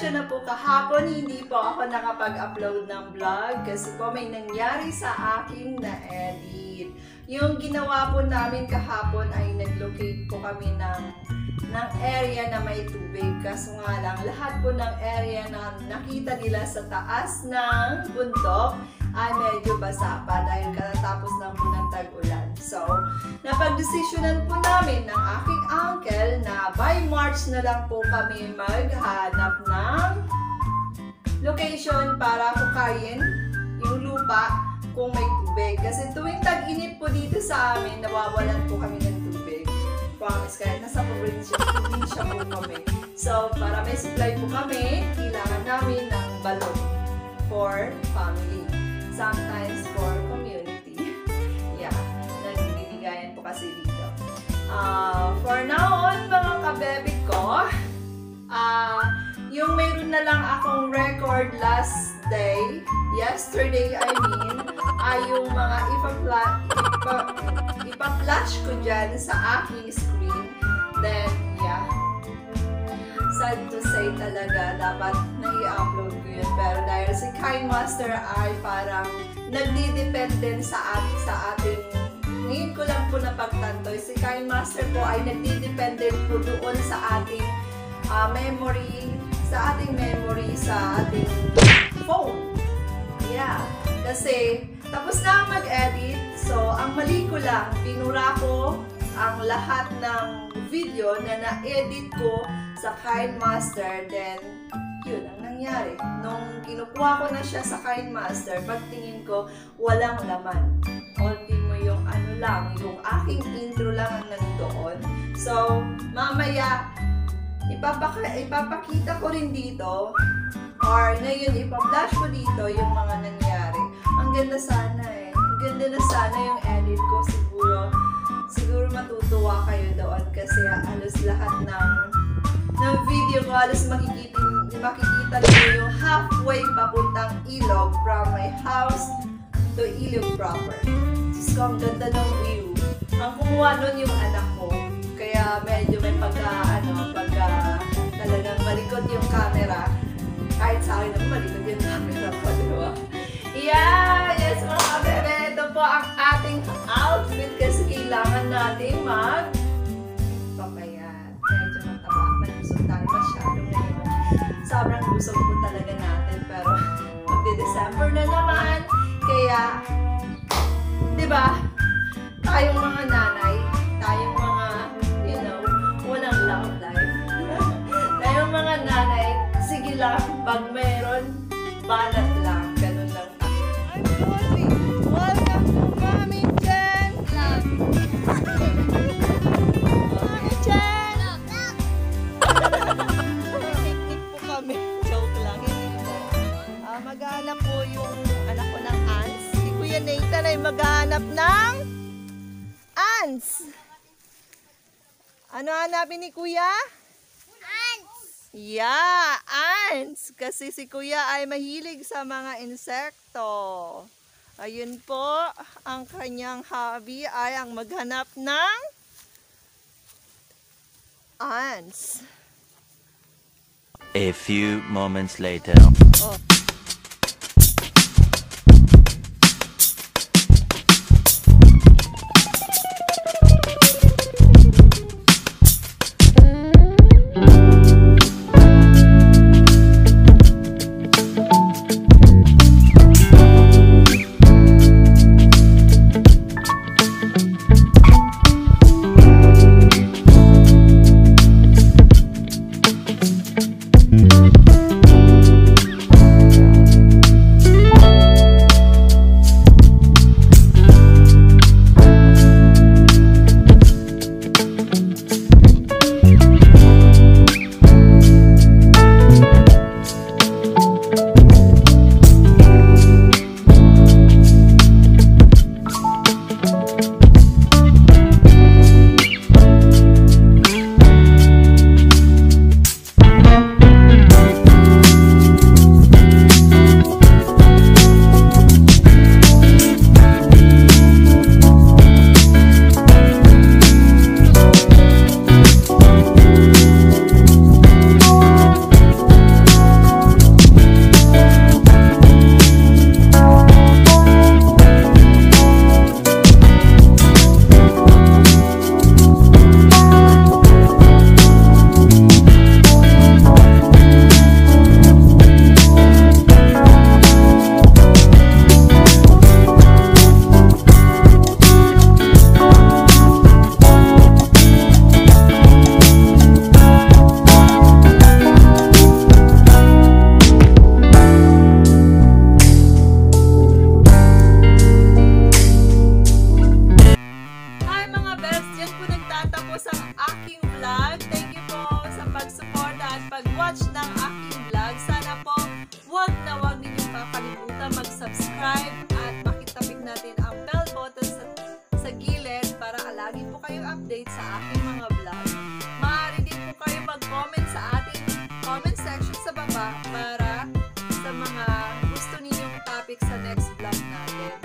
pasensya na po kahapon, hindi po ako nakapag-upload ng vlog kasi po may nangyari sa akin na edit. Yung ginawa po namin kahapon ay nag-locate po kami ng area na may tubig. Kaso nga lang, lahat po ng area na nakita nila sa taas ng bundok ay medyo basa pa dahil katatapos lang po ng tag-ulan. So, napag-desisyonan po namin ng aking uncle na by March na lang po kami maghanap ng location para hukayin yung lupa kung may tubig. Kasi tuwing tag-init po dito sa amin, nawawalan po kami ng tubig. Promise, kahit nasa probinsya po kami. So, para may supply po kami, kailangan namin ng balon for family. Sometimes for community. Yeah, nagbibigayan po kasi dito. For now on, mga kabebe ko, yung mayroon na lang akong record last day, yesterday I mean, ay yung mga ipa-flash ko dyan sa aking screen. Then, yeah, sad to say talaga, dapat nai-upload ko yun. Pero dahil si KineMaster ay parang nagdidepende sa ating, ngayon ko lang po napagtantoy, si KineMaster po ay nagdidepende po doon sa ating memory, sa ating phone. Yeah, kasi tapos na ang mag-edit, so ang mali ko lang, pinura ko ang lahat ng video na na-edit ko sa KineMaster. Then, yun ang nangyari. Nung kinukuha ko na siya sa KineMaster, pagtingin ko, walang laman. Ultimo yung ano lang, yung aking intro lang ang nandoon. So, mamaya, ipapakita ko rin dito, or ngayon, ipa-flash ko dito yung mga nangyari. Ang ganda sana eh. Ang ganda na sana yung edit ko. Siguro matutuwa kayo doon kasi halos lahat ng video ko, halos makikita niyo yung halfway papuntang ilog from my house to ilog proper. Just ang ganda ng view. Ang kumuha nun yung anak ko. Kaya medyo may talagang malikot yung camera. Kahit sa akin naman malikot yung camera ko, diba? Yeah! Yes, mga kabebe! Ito po ang ating outfit kasi kailangan natin papayat. Medyo mataba. Malusog tayo masyado ngayon. Sobrang lusog po talaga natin. Pero magde-December na naman. Kaya, diba? Tayong mga nanay, tayong mga, walang love life. Tayong mga nanay, sige lang, pag meron, balat lang. Ganun lang. Welcome to Mami Jen! Mami Jen! Picnic po kami. Joke lang. Maghanap po yung anak ko ng ants. Si Kuya Nathan ay maghanap ng ants. Ano hanapin ni Kuya? Ants! Yeah, ants! Kasi si Kuya ay mahilig sa mga insekto. Ayun po, ang kanyang hobby ay ang maghanap ng ants. A few moments later. Oh. kalimutan mag-subscribe at makitabig natin ang bell button sa gilid para lagi po kayong update sa aking mga vlog. Maaari din po kayo mag-comment sa ating comment section sa baba para sa mga gusto ninyong topic sa next vlog natin.